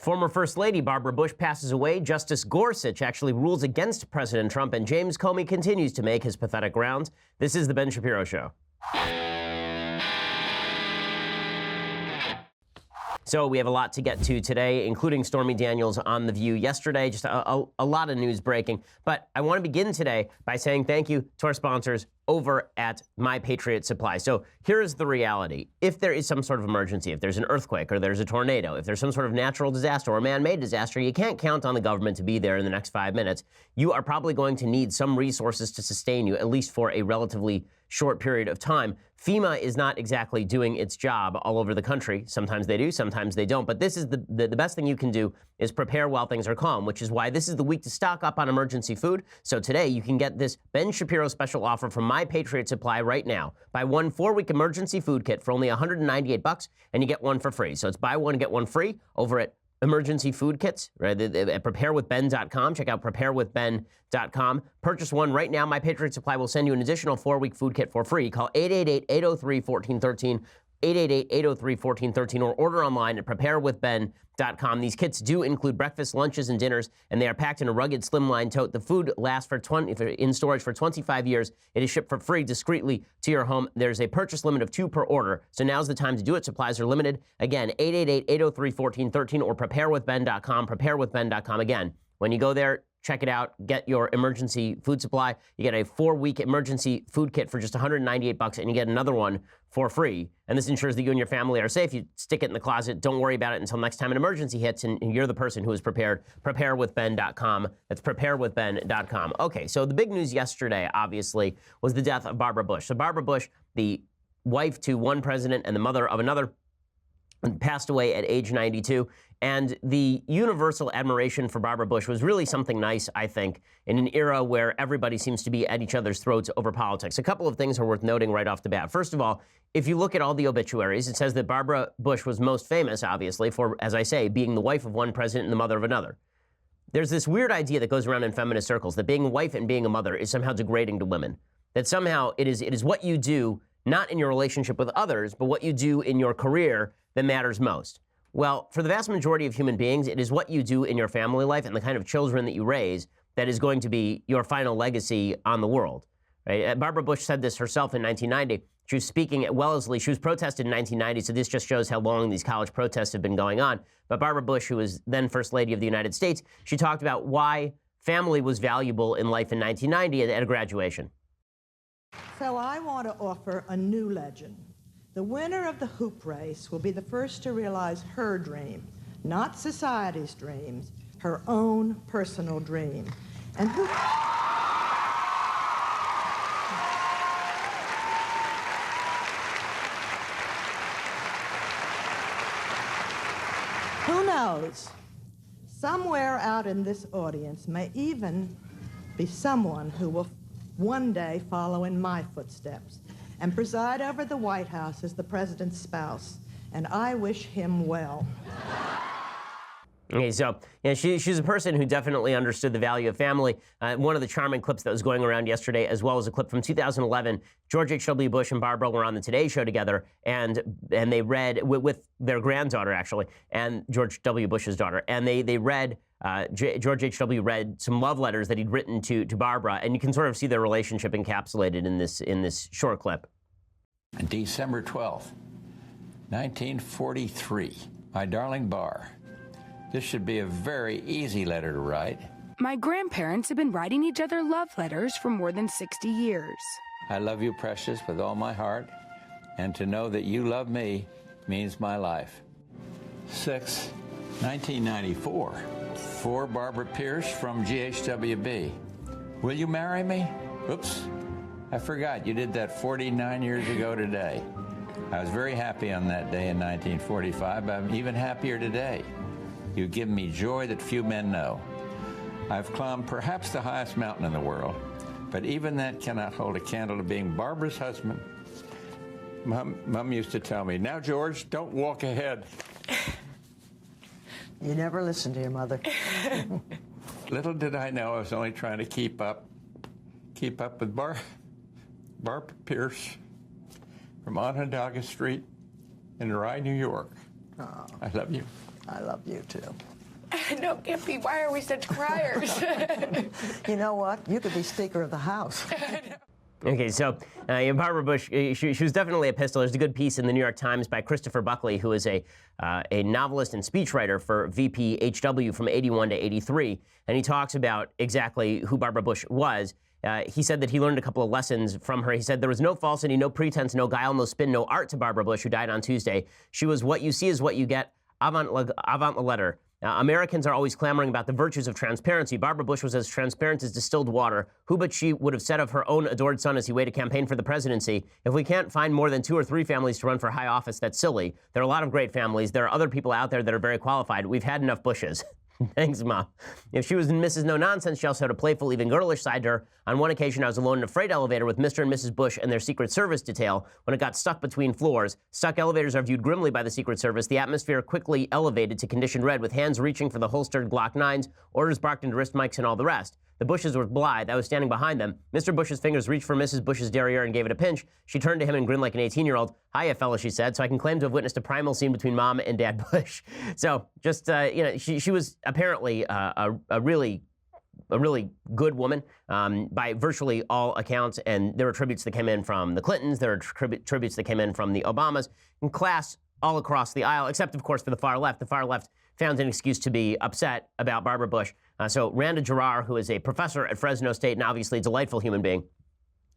Former First Lady Barbara Bush passes away. Justice Gorsuch actually rules against President Trump, and James Comey continues to make his pathetic rounds. This is The Ben Shapiro Show. So we have a lot to get to today, including Stormy Daniels on The View yesterday. Just a lot of news breaking. But I want to begin today by saying thank you to our sponsors over at My Patriot Supply. So here is the reality. If there is some sort of emergency, if there's an earthquake or there's a tornado, if there's some sort of natural disaster or man-made disaster, you can't count on the government to be there in the next 5 minutes. You are probably going to need some resources to sustain you, at least for a relatively short period of time. FEMA is not exactly doing its job all over the country. Sometimes they do, sometimes they don't. But this is the best thing you can do is prepare while things are calm, which is why this is the week to stock up on emergency food. So today you can get this Ben Shapiro special offer from My Patriot Supply right now. Buy one 4-week emergency food kit for only $198, and you get one for free. So it's buy one, get one free over at emergency food kits, right? At preparewithben.com. Check out preparewithben.com. Purchase one right now. My Patriot Supply will send you an additional 4-week food kit for free. Call 888-803-1413. 888-803-1413 or order online at preparewithben.com. These kits do include breakfast, lunches, and dinners, and they are packed in a rugged slimline tote. The food lasts in storage for 25 years. It is shipped for free discreetly to your home. There's a purchase limit of 2 per order, so now's the time to do it. Supplies are limited. Again, 888-803-1413 or preparewithben.com. Preparewithben.com. Again, when you go there, check it out. Get your emergency food supply. You get a 4-week emergency food kit for just $198, and you get another one for free. And this ensures that you and your family are safe. You stick it in the closet. Don't worry about it until next time an emergency hits, and you're the person who is prepared. Preparewithben.com. That's preparewithben.com. Okay, so the big news yesterday, obviously, was the death of Barbara Bush. So Barbara Bush, the wife to one president and the mother of another, passed away at age 92. And the universal admiration for Barbara Bush was really something nice, I think, in an era where everybody seems to be at each other's throats over politics. A couple of things are worth noting right off the bat. First of all, if you look at all the obituaries, it says that Barbara Bush was most famous, obviously, for, as I say, being the wife of one president and the mother of another. There's this weird idea that goes around in feminist circles that being a wife and being a mother is somehow degrading to women. That somehow it is what you do, not in your relationship with others, but what you do in your career that matters most. Well, for the vast majority of human beings, it is what you do in your family life and the kind of children that you raise that is going to be your final legacy on the world. Right? Barbara Bush said this herself in 1990. She was speaking at Wellesley. She was protested in 1990, so this just shows how long these college protests have been going on. But Barbara Bush, who was then First Lady of the United States, she talked about why family was valuable in life in 1990 at a graduation. So I want to offer a new legend. The winner of the hoop race will be the first to realize her dream, not society's dreams, her own personal dream. And who knows? Somewhere out in this audience may even be someone who will one day follow in my footsteps and preside over the White House as the president's spouse, and I wish him well. Okay, so she's a person who definitely understood the value of family. One of the charming clips that was going around yesterday, as well as a clip from 2011, George H.W. Bush and Barbara were on the Today Show together, and they read, with their granddaughter, actually, and George W. Bush's daughter, and they read, George H.W. read some love letters that he'd written to Barbara, and you can sort of see their relationship encapsulated in this short clip. December 12th, 1943. My darling Bar. This should be a very easy letter to write. My grandparents have been writing each other love letters for more than 60 years. I love you, precious, with all my heart, and to know that you love me means my life. 6, 1994. For Barbara Pierce from GHWB. Will you marry me? Oops, I forgot you did that 49 years ago today. I was very happy on that day in 1945, but I'm even happier today. You've given me joy that few men know. I've climbed perhaps the highest mountain in the world, but even that cannot hold a candle to being Barbara's husband. Mom used to tell me, now, George, don't walk ahead. You never listened to your mother. Little did I know I was only trying to keep up with Barbara Pierce from Onondaga Street in Rye, New York. Oh, I love you. I love you too. No, can't be. Why are we such criers? You know what? You could be Speaker of the House. Okay, so Barbara Bush, she was definitely a pistol. There's a good piece in the New York Times by Christopher Buckley, who is a novelist and speechwriter for VPHW from 81 to 83, and he talks about exactly who Barbara Bush was. He said that he learned a couple of lessons from her. He said there was no falsity, no pretense, no guile, no spin, no art to Barbara Bush, who died on Tuesday. She was what you see is what you get, avant la lettre. Americans are always clamoring about the virtues of transparency. Barbara Bush was as transparent as distilled water. Who but she would have said of her own adored son as he weighed a campaign for the presidency, if we can't find more than 2 or 3 families to run for high office, that's silly. There are a lot of great families. There are other people out there that are very qualified. We've had enough Bushes. Thanks, Mom. If she was Mrs. No Nonsense, she also had a playful, even girlish side to her. On one occasion, I was alone in a freight elevator with Mr. and Mrs. Bush and their Secret Service detail when it got stuck between floors. Stuck elevators are viewed grimly by the Secret Service. The atmosphere quickly elevated to condition red with hands reaching for the holstered Glock 9s, orders barked into wrist mics, and all the rest. The Bushes were blithe. I was standing behind them. Mr. Bush's fingers reached for Mrs. Bush's derriere and gave it a pinch. She turned to him and grinned like an 18-year-old. Hiya, fella, she said. So I can claim to have witnessed a primal scene between Mom and Dad Bush. So just, she was apparently a really good woman by virtually all accounts. And there were tributes that came in from the Clintons. There were tributes that came in from the Obamas. And class all across the aisle, except, of course, for the far left. The far left found an excuse to be upset about Barbara Bush. So Randa Jarrar, who is a professor at Fresno State and obviously a delightful human being,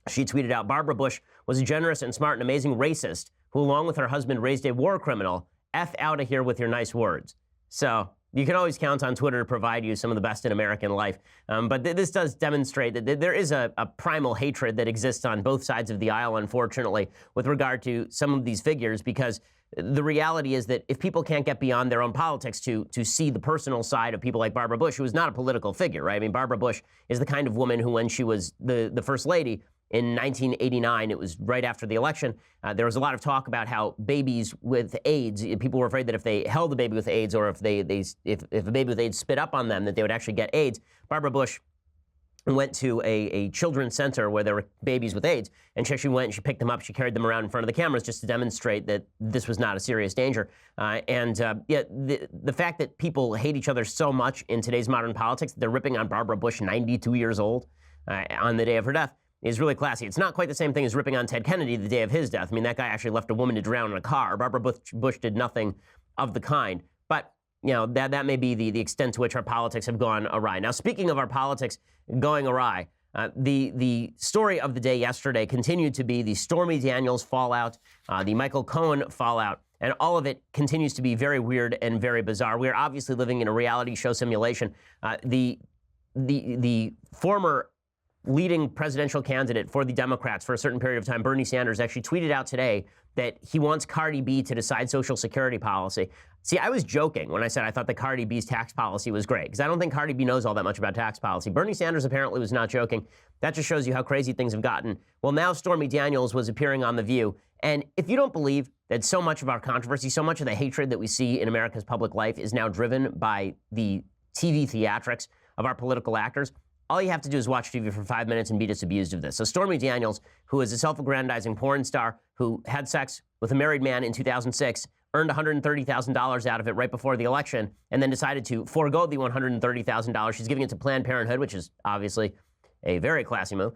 she tweeted out, Barbara Bush was a generous and smart and amazing racist who, along with her husband, raised a war criminal. F out of here with your nice words. So you can always count on Twitter to provide you some of the best in American life. But this does demonstrate that there is a primal hatred that exists on both sides of the aisle, unfortunately, with regard to some of these figures, because the reality is that if people can't get beyond their own politics to see the personal side of people like Barbara Bush, who is not a political figure, right? I mean, Barbara Bush is the kind of woman who, when she was the first lady in 1989, it was right after the election, there was a lot of talk about how babies with AIDS, people were afraid that if they held a baby with AIDS or if a baby with AIDS spit up on them, that they would actually get AIDS. Barbara Bush went to a children's center where there were babies with AIDS, and she actually went and she picked them up, she carried them around in front of the cameras just to demonstrate that this was not a serious danger. The fact that people hate each other so much in today's modern politics, that they're ripping on Barbara Bush, 92 years old, on the day of her death, is really classy. It's not quite the same thing as ripping on Ted Kennedy the day of his death. I mean, that guy actually left a woman to drown in a car. Barbara Bush did nothing of the kind. But that may be the extent to which our politics have gone awry. Now, speaking of our politics going awry, the story of the day yesterday continued to be the Stormy Daniels fallout, the Michael Cohen fallout, and all of it continues to be very weird and very bizarre. We are obviously living in a reality show simulation. The former leading presidential candidate for the Democrats for a certain period of time, Bernie Sanders, actually tweeted out today that he wants Cardi B to decide Social Security policy. See, I was joking when I said I thought that Cardi B's tax policy was great, because I don't think Cardi B knows all that much about tax policy. Bernie Sanders apparently was not joking. That just shows you how crazy things have gotten. Well, now Stormy Daniels was appearing on The View. And if you don't believe that so much of our controversy, so much of the hatred that we see in America's public life is now driven by the TV theatrics of our political actors, all you have to do is watch TV for 5 minutes and be disabused of this. So Stormy Daniels, who is a self-aggrandizing porn star who had sex with a married man in 2006, earned $130,000 out of it right before the election, and then decided to forego the $130,000. She's giving it to Planned Parenthood, which is obviously a very classy move.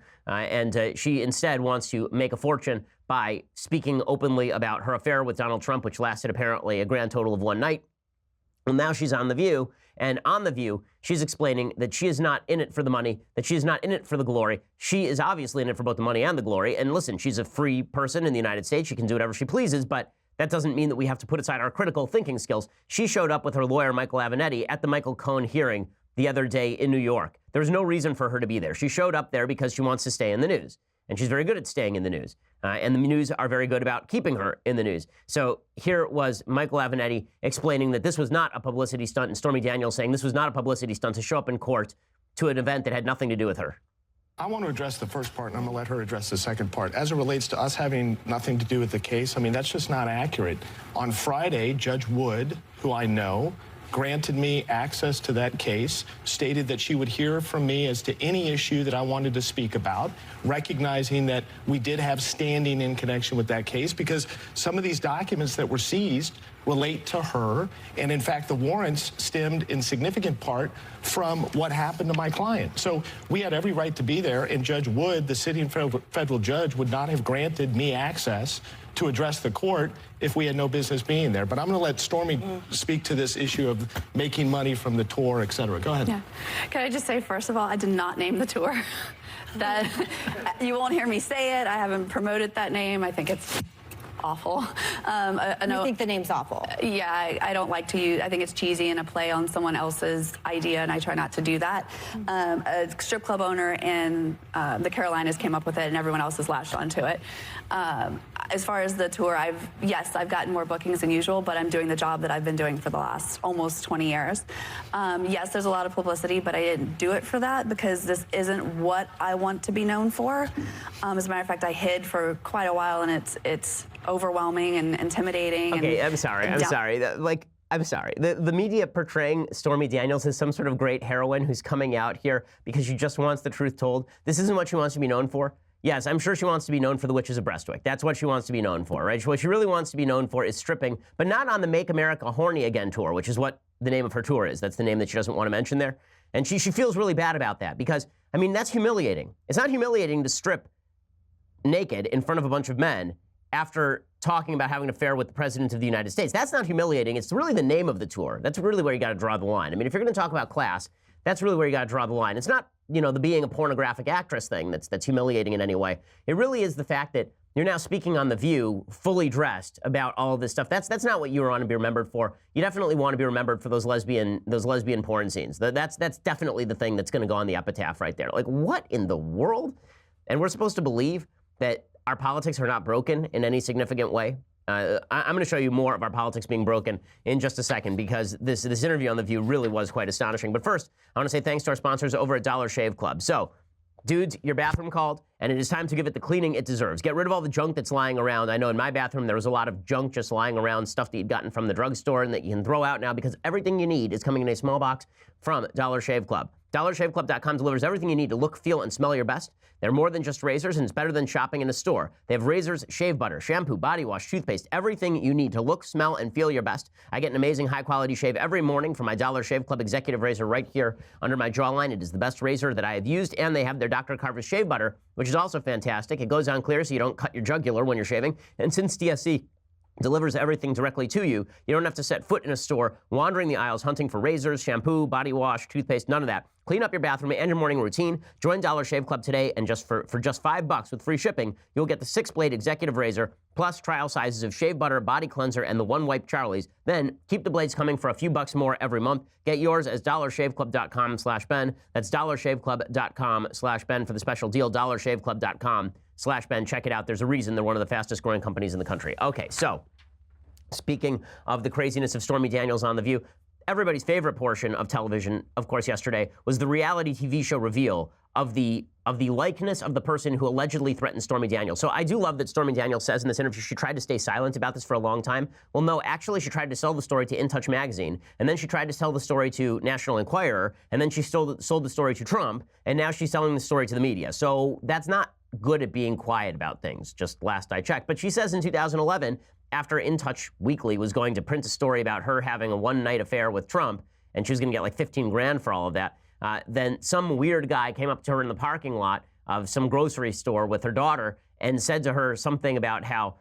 She instead wants to make a fortune by speaking openly about her affair with Donald Trump, which lasted apparently a grand total of one night. Well, now she's on The View, and on The View, she's explaining that she is not in it for the money, that she is not in it for the glory. She is obviously in it for both the money and the glory. And listen, she's a free person in the United States. She can do whatever she pleases, but that doesn't mean that we have to put aside our critical thinking skills. She showed up with her lawyer, Michael Avenatti, at the Michael Cohen hearing the other day in New York. There was no reason for her to be there. She showed up there because she wants to stay in the news. And she's very good at staying in the news. And the news are very good about keeping her in the news. So here was Michael Avenatti explaining that this was not a publicity stunt, and Stormy Daniels saying this was not a publicity stunt to show up in court to an event that had nothing to do with her. I want to address the first part, and I'm going to let her address the second part. As it relates to us having nothing to do with the case, I mean, that's just not accurate. On Friday, Judge Wood, who I know, granted me access to that case, stated that she would hear from me as to any issue that I wanted to speak about, recognizing that we did have standing in connection with that case, because some of these documents that were seized relate to her. And in fact, the warrants stemmed in significant part from what happened to my client. So we had every right to be there, and Judge Wood, the sitting federal judge, would not have granted me access to address the court if we had no business being there. But I'm going to let Stormy speak to this issue of making money from the tour, et cetera. Go ahead. Yeah. Can I just say, first of all, I did not name the tour. That you won't hear me say it. I haven't promoted that name. I think it's awful. You think the name's awful? Yeah, I don't like to use, I think it's cheesy and a play on someone else's idea, and I try not to do that. A strip club owner in the Carolinas came up with it, and everyone else has latched onto it. As far as the tour, yes, I've gotten more bookings than usual, but I'm doing the job that I've been doing for the last almost 20 years. Yes, there's a lot of publicity, but I didn't do it for that because this isn't what I want to be known for. As a matter of fact, I hid for quite a while, and it's overwhelming and intimidating. Okay, I'm sorry. I'm sorry. The media portraying Stormy Daniels as some sort of great heroine who's coming out here because she just wants the truth told. This isn't what she wants to be known for. Yes, I'm sure she wants to be known for the Witches of Brestwick. That's what she wants to be known for, right? What she really wants to be known for is stripping, but not on the Make America Horny Again tour, which is what the name of her tour is. That's the name that she doesn't want to mention there. And she feels really bad about that because, I mean, that's humiliating. It's not humiliating to strip naked in front of a bunch of men after talking about having an affair with the President of the United States. That's not humiliating. It's really the name of the tour. That's really where you got to draw the line. I mean, if you're going to talk about class, that's really where you got to draw the line. It's not, you know, the being a pornographic actress thing that's humiliating in any way. It really is the fact that you're now speaking on The View, fully dressed, about all of this stuff. That's not what you want to be remembered for. You definitely want to be remembered for those lesbian porn scenes. That's definitely the thing that's going to go on the epitaph right there. Like, what in the world? And we're supposed to believe that our politics are not broken in any significant way. I'm going to show you more of our politics being broken in just a second because this interview on The View really was quite astonishing. But first, I want to say thanks to our sponsors over at Dollar Shave Club. So, dudes, your bathroom called, and it is time to give it the cleaning it deserves. Get rid of all the junk that's lying around. I know in my bathroom there was a lot of junk just lying around, stuff that you'd gotten from the drugstore and that you can throw out now because everything you need is coming in a small box from Dollar Shave Club. DollarShaveClub.com delivers everything you need to look, feel, and smell your best. They're more than just razors, and it's better than shopping in a store. They have razors, shave butter, shampoo, body wash, toothpaste, everything you need to look, smell, and feel your best. I get an amazing high-quality shave every morning from my Dollar Shave Club Executive Razor right here under my jawline. It is the best razor that I have used, and they have their Dr. Carver's shave butter, which is also fantastic. It goes on clear so you don't cut your jugular when you're shaving. And since DSC delivers everything directly to you, you don't have to set foot in a store, wandering the aisles, hunting for razors, shampoo, body wash, toothpaste, none of that. Clean up your bathroom and your morning routine. Join Dollar Shave Club today, and just for just $5 with free shipping, you'll get the 6-blade executive razor, plus trial sizes of shave butter, body cleanser, and the one-wipe Charlie's. Then keep the blades coming for a few bucks more every month. Get yours as dollarshaveclub.com/Ben. That's dollarshaveclub.com/Ben for the special deal. dollarshaveclub.com/Ben. Check it out. There's a reason they're one of the fastest growing companies in the country. Okay, so speaking of the craziness of Stormy Daniels on The View, everybody's favorite portion of television, of course, yesterday was the reality TV show reveal of the likeness of the person who allegedly threatened Stormy Daniels. So I do love that Stormy Daniels says in this interview she tried to stay silent about this for a long time. Well, no, actually she tried to sell the story to In Touch magazine, and then she tried to sell the story to National Enquirer, and then she sold the story to Trump, and now she's selling the story to the media. So that's not good at being quiet about things, just last I checked. But she says in 2011, after In Touch Weekly was going to print a story about her having a one-night affair with Trump, and she was going to get like 15 grand for all of that, then some weird guy came up to her in the parking lot of some grocery store with her daughter and said to her something about how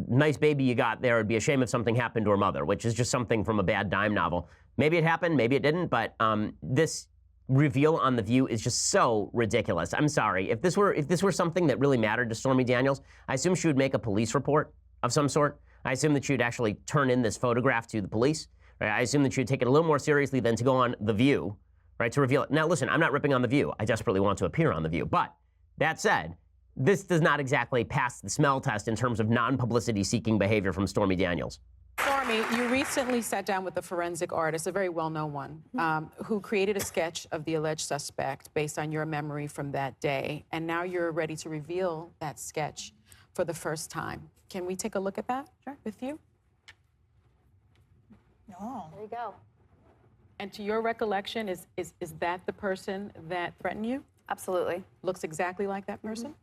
nice baby you got there, it'd be a shame if something happened to her mother, which is just something from a bad dime novel. Maybe it happened, maybe it didn't, but this reveal on The View is just so ridiculous. I'm sorry. If this were something that really mattered to Stormy Daniels, I assume she would make a police report of some sort. I assume that she would actually turn in this photograph to the police. Right? I assume that she would take it a little more seriously than to go on The View, right, to reveal it. Now, listen, I'm not ripping on The View. I desperately want to appear on The View. But that said, this does not exactly pass the smell test in terms of non-publicity seeking behavior from Stormy Daniels. Stormy, you recently sat down with a forensic artist, a very well-known one, who created a sketch of the alleged suspect based on your memory from that day, and now you're ready to reveal that sketch for the first time. Can we take a look at that with you? Oh. There you go. And to your recollection, is that the person that threatened you? Absolutely. Looks exactly like that person?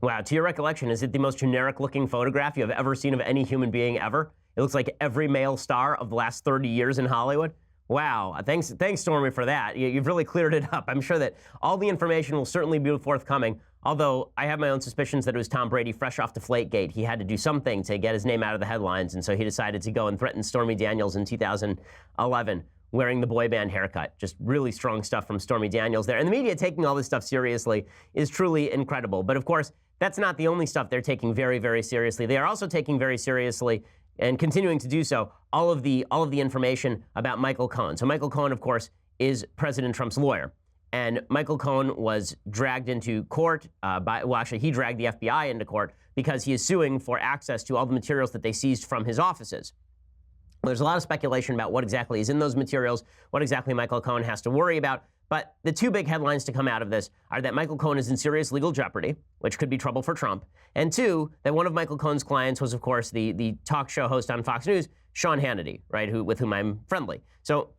Wow, to your recollection, is it the most generic-looking photograph you have ever seen of any human being ever? It looks like every male star of the last 30 years in Hollywood. Wow, thanks, Stormy, for that. You've really cleared it up. I'm sure that all the information will certainly be forthcoming, although I have my own suspicions that it was Tom Brady fresh off Deflategate. He had to do something to get his name out of the headlines, and so he decided to go and threaten Stormy Daniels in 2011, wearing the boy band haircut. Just really strong stuff from Stormy Daniels there. And the media taking all this stuff seriously is truly incredible. But of course, that's not the only stuff they're taking very, very seriously. They are also taking very seriously, and continuing to do so, all of the information about Michael Cohen. So Michael Cohen, of course, is President Trump's lawyer. And Michael Cohen was dragged into court he dragged the FBI into court because he is suing for access to all the materials that they seized from his offices. There's a lot of speculation about what exactly is in those materials, what exactly Michael Cohen has to worry about. But the two big headlines to come out of this are that Michael Cohen is in serious legal jeopardy, which could be trouble for Trump, and two, that one of Michael Cohen's clients was, of course, the talk show host on Fox News, Sean Hannity, right, with whom I'm friendly. So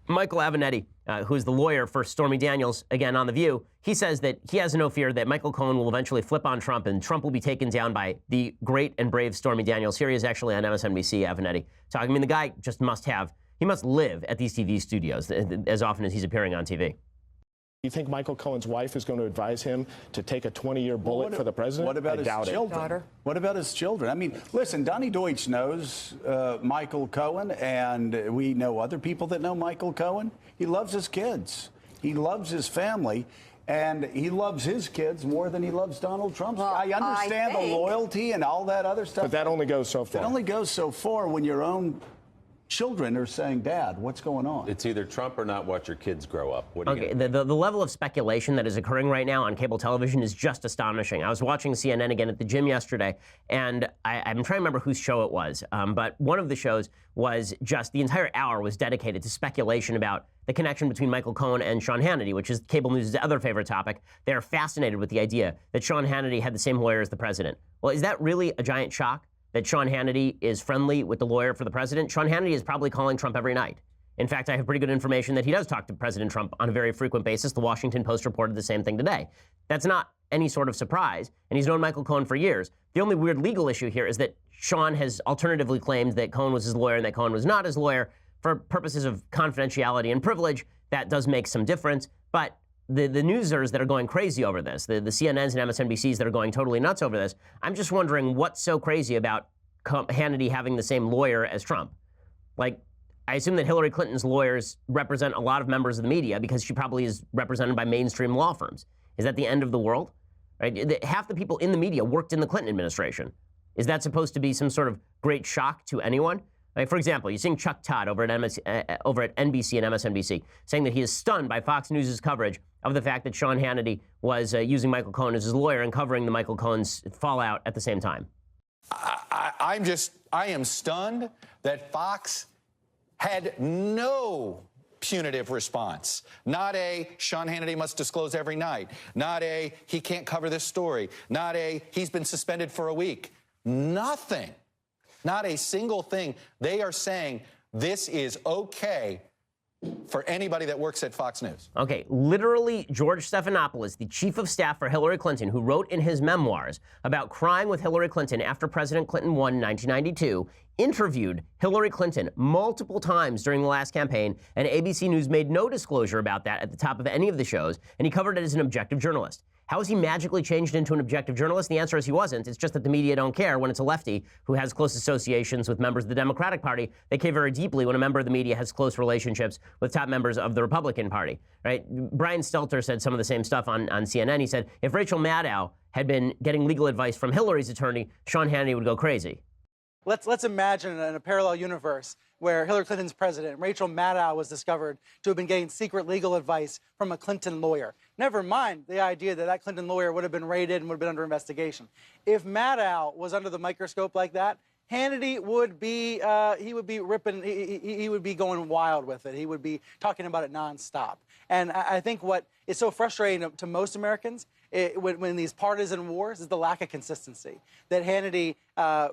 Michael Avenatti, who is the lawyer for Stormy Daniels, again on The View, he says that he has no fear that Michael Cohen will eventually flip on Trump and Trump will be taken down by the great and brave Stormy Daniels. Here he is actually on MSNBC, Avenatti, talking. I mean, the guy just he must live at these TV studios as often as he's appearing on TV. You think Michael Cohen's wife is going to advise him to take a 20-year bullet for the president? What about his children? What about his children? I mean, listen, Donnie Deutsch knows Michael Cohen, and we know other people that know Michael Cohen. He loves his kids. He loves his family. And he loves his kids more than he loves Donald Trump. Well, I understand the loyalty and all that other stuff. But that only goes so far. It only goes so far when your own children are saying, Dad, what's going on? It's either Trump or not watch your kids grow up. What are you the level of speculation that is occurring right now on cable television is just astonishing. I was watching CNN again at the gym yesterday, and I'm trying to remember whose show it was, but one of the shows was just the entire hour was dedicated to speculation about the connection between Michael Cohen and Sean Hannity, which is cable news' other favorite topic. They're fascinated with the idea that Sean Hannity had the same lawyer as the president. Well, is that really a giant shock? That Sean Hannity is friendly with the lawyer for the president? Sean Hannity is probably calling Trump every night. In fact, I have pretty good information that he does talk to President Trump on a very frequent basis. The Washington Post reported the same thing today. That's not any sort of surprise, and he's known Michael Cohen for years. The only weird legal issue here is that Sean has alternatively claimed that Cohen was his lawyer and that Cohen was not his lawyer. For purposes of confidentiality and privilege, that does make some difference, but the newsers that are going crazy over this, the CNNs and MSNBCs that are going totally nuts over this, I'm just wondering what's so crazy about Hannity having the same lawyer as Trump. Like, I assume that Hillary Clinton's lawyers represent a lot of members of the media because she probably is represented by mainstream law firms. Is that the end of the world? Right? Half the people in the media worked in the Clinton administration. Is that supposed to be some sort of great shock to anyone? Like, for example, you're seeing Chuck Todd over at NBC and MSNBC saying that he is stunned by Fox News' coverage of the fact that Sean Hannity was using Michael Cohen as his lawyer and covering the Michael Cohen's fallout at the same time. I am stunned that Fox had no punitive response. Not a Sean Hannity must disclose every night. Not a he can't cover this story. Not a he's been suspended for a week. Nothing. Not a single thing. They are saying this is okay for anybody that works at Fox News. Okay, literally George Stephanopoulos, the chief of staff for Hillary Clinton, who wrote in his memoirs about crying with Hillary Clinton after President Clinton won in 1992, interviewed Hillary Clinton multiple times during the last campaign, and ABC News made no disclosure about that at the top of any of the shows, and he covered it as an objective journalist. How has he magically changed into an objective journalist? The answer is he wasn't. It's just that the media don't care when it's a lefty who has close associations with members of the Democratic Party. They care very deeply when a member of the media has close relationships with top members of the Republican Party, right? Brian Stelter said some of the same stuff on CNN. He said, if Rachel Maddow had been getting legal advice from Hillary's attorney, Sean Hannity would go crazy. Let's imagine in a parallel universe where Hillary Clinton's president, Rachel Maddow, was discovered to have been getting secret legal advice from a Clinton lawyer. Never mind the idea that that Clinton lawyer would have been raided and would have been under investigation. If Maddow was under the microscope like that, Hannity would be, he would be ripping, he would be going wild with it. He would be talking about it nonstop. And I think what is so frustrating to most Americans when these partisan wars is the lack of consistency. That Hannity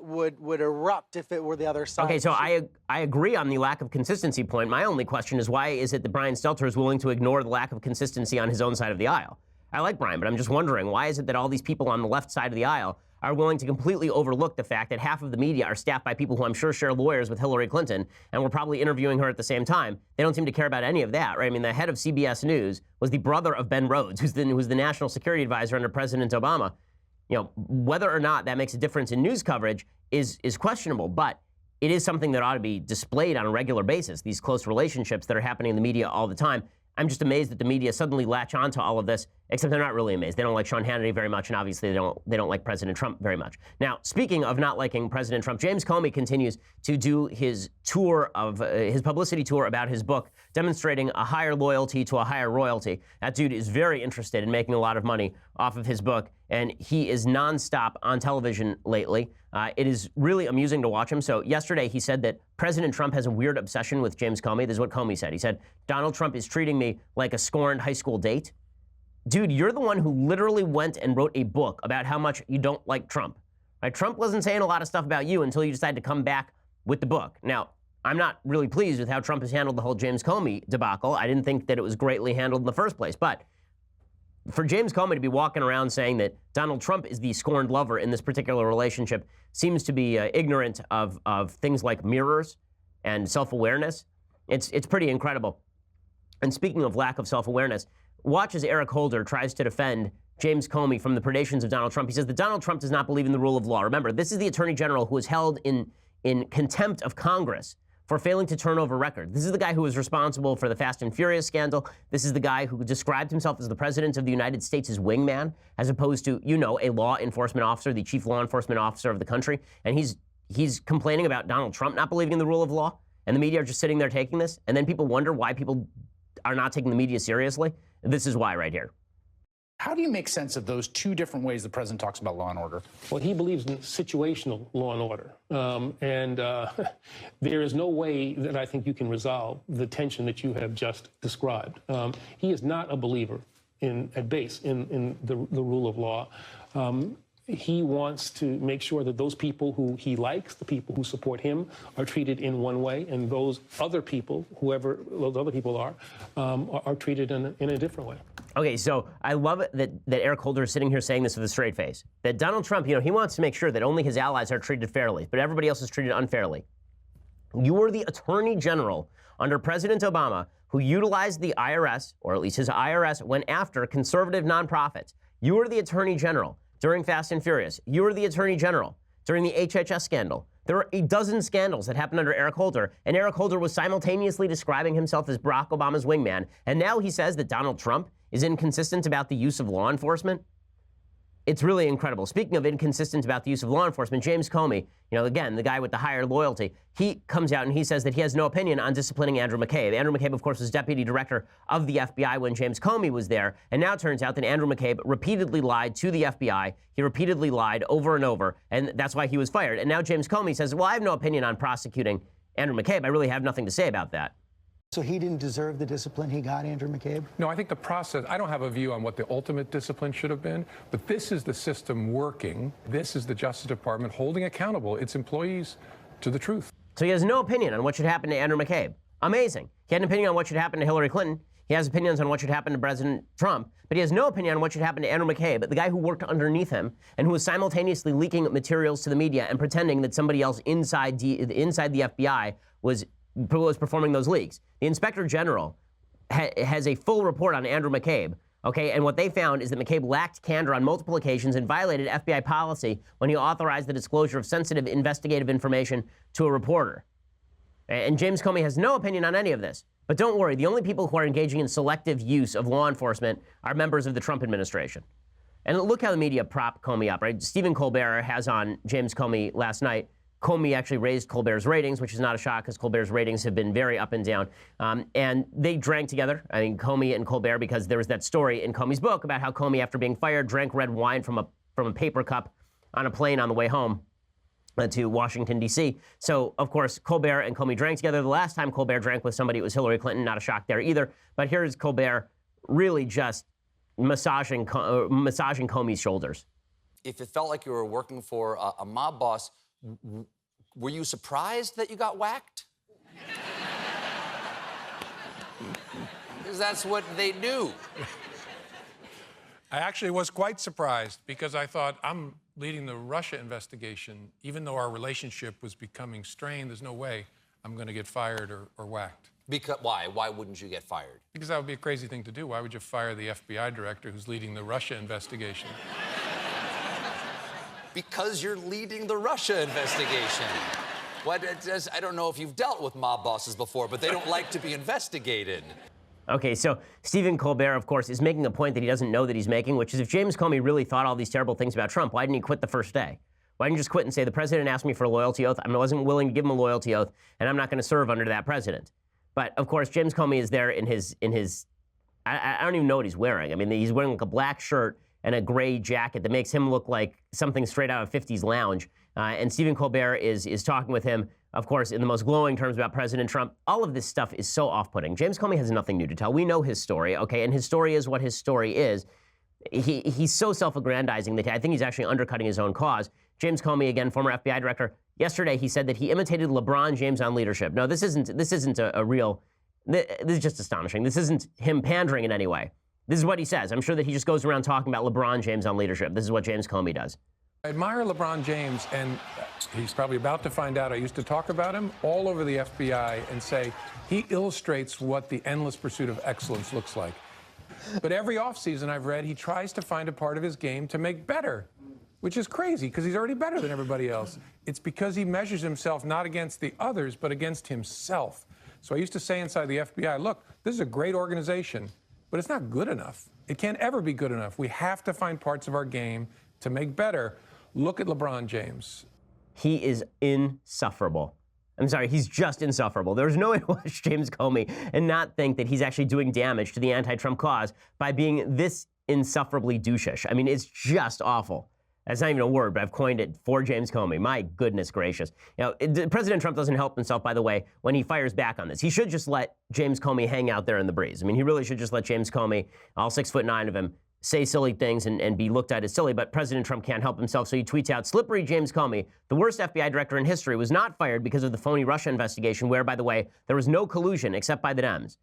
would erupt if it were the other side. Okay, so I agree on the lack of consistency point. My only question is why is it that Brian Stelter is willing to ignore the lack of consistency on his own side of the aisle? I like Brian, but I'm just wondering, why is it that all these people on the left side of the aisle are willing to completely overlook the fact that half of the media are staffed by people who I'm sure share lawyers with Hillary Clinton and were probably interviewing her at the same time? They don't seem to care about any of that, right? I mean, the head of CBS News was the brother of Ben Rhodes, who's the national security advisor under President Obama. You know, whether or not that makes a difference in news coverage is questionable, but it is something that ought to be displayed on a regular basis, these close relationships that are happening in the media all the time. I'm just amazed that the media suddenly latch onto all of this, except they're not really amazed. They don't like Sean Hannity very much, and obviously they don't like President Trump very much. Now, speaking of not liking President Trump, James Comey continues to do his tour of his publicity tour about his book, demonstrating a higher loyalty to a higher royalty. That dude is very interested in making a lot of money off of his book, and he is nonstop on television lately. It is really amusing to watch him. So yesterday he said that President Trump has a weird obsession with James Comey. This is what Comey said. He said, Donald Trump is treating me like a scorned high school date. Dude, you're the one who literally went and wrote a book about how much you don't like Trump. Right? Trump wasn't saying a lot of stuff about you until you decided to come back with the book. Now, I'm not really pleased with how Trump has handled the whole James Comey debacle. I didn't think that it was greatly handled in the first place. But for James Comey to be walking around saying that Donald Trump is the scorned lover in this particular relationship seems to be ignorant of things like mirrors and self-awareness. It's pretty incredible. And speaking of lack of self-awareness, watch as Eric Holder tries to defend James Comey from the predations of Donald Trump. He says that Donald Trump does not believe in the rule of law. Remember, this is the Attorney General who is held in contempt of Congress for failing to turn over records. This is the guy who was responsible for the Fast and Furious scandal. This is the guy who described himself as the President of the United States' wingman, as opposed to, you know, a law enforcement officer, the chief law enforcement officer of the country. And he's complaining about Donald Trump not believing in the rule of law, and the media are just sitting there taking this. And then people wonder why people are not taking the media seriously. This is why right here. How do you make sense of those two different ways the president talks about law and order? Well, he believes in situational law and order. There is no way that I think you can resolve the tension that you have just described. He is not a believer at base in the rule of law. He wants to make sure that those people who he likes, the people who support him, are treated in one way, and those other people, whoever those other people are treated in a different way. Okay, so I love it that Eric Holder is sitting here saying this with a straight face. That Donald Trump, you know, he wants to make sure that only his allies are treated fairly, but everybody else is treated unfairly. You were the Attorney General under President Obama who utilized the IRS, or at least his IRS, went after conservative nonprofits. You were the Attorney General during Fast and Furious. You were the Attorney General during the HHS scandal. There were a dozen scandals that happened under Eric Holder, and Eric Holder was simultaneously describing himself as Barack Obama's wingman, and now he says that Donald Trump is inconsistent about the use of law enforcement. It's really incredible. Speaking of inconsistent about the use of law enforcement, James Comey, you know, again, the guy with the higher loyalty, he comes out and he says that he has no opinion on disciplining Andrew McCabe. Andrew McCabe, of course, was deputy director of the FBI when James Comey was there, and now it turns out that Andrew McCabe repeatedly lied to the FBI. He repeatedly lied over and over, and that's why he was fired. And now James Comey says, well, I have no opinion on prosecuting Andrew McCabe. I really have nothing to say about that. So he didn't deserve the discipline he got, Andrew McCabe? No, I think the process, I don't have a view on what the ultimate discipline should have been, but this is the system working. This is the Justice Department holding accountable its employees to the truth. So he has no opinion on what should happen to Andrew McCabe. Amazing. He had an opinion on what should happen to Hillary Clinton. He has opinions on what should happen to President Trump, but he has no opinion on what should happen to Andrew McCabe, the guy who worked underneath him and who was simultaneously leaking materials to the media and pretending that somebody else inside the FBI was performing those leaks. The Inspector General has a full report on Andrew McCabe, okay? And what they found is that McCabe lacked candor on multiple occasions and violated FBI policy when he authorized the disclosure of sensitive investigative information to a reporter. And James Comey has no opinion on any of this. But don't worry, the only people who are engaging in selective use of law enforcement are members of the Trump administration. And look how the media prop Comey up, right? Stephen Colbert has on James Comey last night. Comey actually raised Colbert's ratings, which is not a shock because Colbert's ratings have been very up and down. And they drank together, I mean, Comey and Colbert, because there was that story in Comey's book about how Comey, after being fired, drank red wine from a paper cup on a plane on the way home to Washington, D.C. So, of course, Colbert and Comey drank together. The last time Colbert drank with somebody, it was Hillary Clinton. Not a shock there either. But here's Colbert really just massaging Comey's shoulders. If it felt like you were working for a mob boss, were you surprised that you got whacked? Because that's what they do. I actually was quite surprised because I thought I'm leading the Russia investigation. Even though our relationship was becoming strained, there's no way I'm going to get fired or whacked. Because why? Why wouldn't you get fired? Because that would be a crazy thing to do. Why would you fire the FBI director who's leading the Russia investigation? Because you're leading the Russia investigation. I don't know if you've dealt with mob bosses before, but they don't like to be investigated. Okay, so Stephen Colbert, of course, is making a point that he doesn't know that he's making, which is if James Comey really thought all these terrible things about Trump, why didn't he quit the first day? Why didn't you just quit and say, the president asked me for a loyalty oath, I wasn't willing to give him a loyalty oath, and I'm not going to serve under that president? But, of course, James Comey is there in his I don't even know what he's wearing. I mean, he's wearing like a black shirt and a gray jacket that makes him look like something straight out of 50s lounge. And Stephen Colbert is talking with him, of course, in the most glowing terms about President Trump. All of this stuff is so off-putting. James Comey has nothing new to tell. We know his story, okay? And his story is what his story is. He's so self-aggrandizing that I think he's actually undercutting his own cause. James Comey, again, former FBI director, yesterday he said that he imitated LeBron James on leadership. No, this isn't a real... This is just astonishing. This isn't him pandering in any way. This is what he says. I'm sure that he just goes around talking about LeBron James on leadership. This is what James Comey does. I admire LeBron James, and he's probably about to find out I used to talk about him all over the FBI and say he illustrates what the endless pursuit of excellence looks like. But every offseason I've read, he tries to find a part of his game to make better, which is crazy because he's already better than everybody else. It's because he measures himself not against the others, but against himself. So I used to say inside the FBI, look, this is a great organization, but it's not good enough. It can't ever be good enough. We have to find parts of our game to make better. Look at LeBron James. He is insufferable. I'm sorry, he's just insufferable. There's no way to watch James Comey and not think that he's actually doing damage to the anti-Trump cause by being this insufferably douchish. I mean, it's just awful. That's not even a word, but I've coined it for James Comey. My goodness gracious. You know, President Trump doesn't help himself, by the way, when he fires back on this. He should just let James Comey hang out there in the breeze. I mean, he really should just let James Comey, all 6'9" of him, say silly things and be looked at as silly, but President Trump can't help himself, so he tweets out, slippery James Comey, the worst FBI director in history, was not fired because of the phony Russia investigation where, by the way, there was no collusion except by the Dems.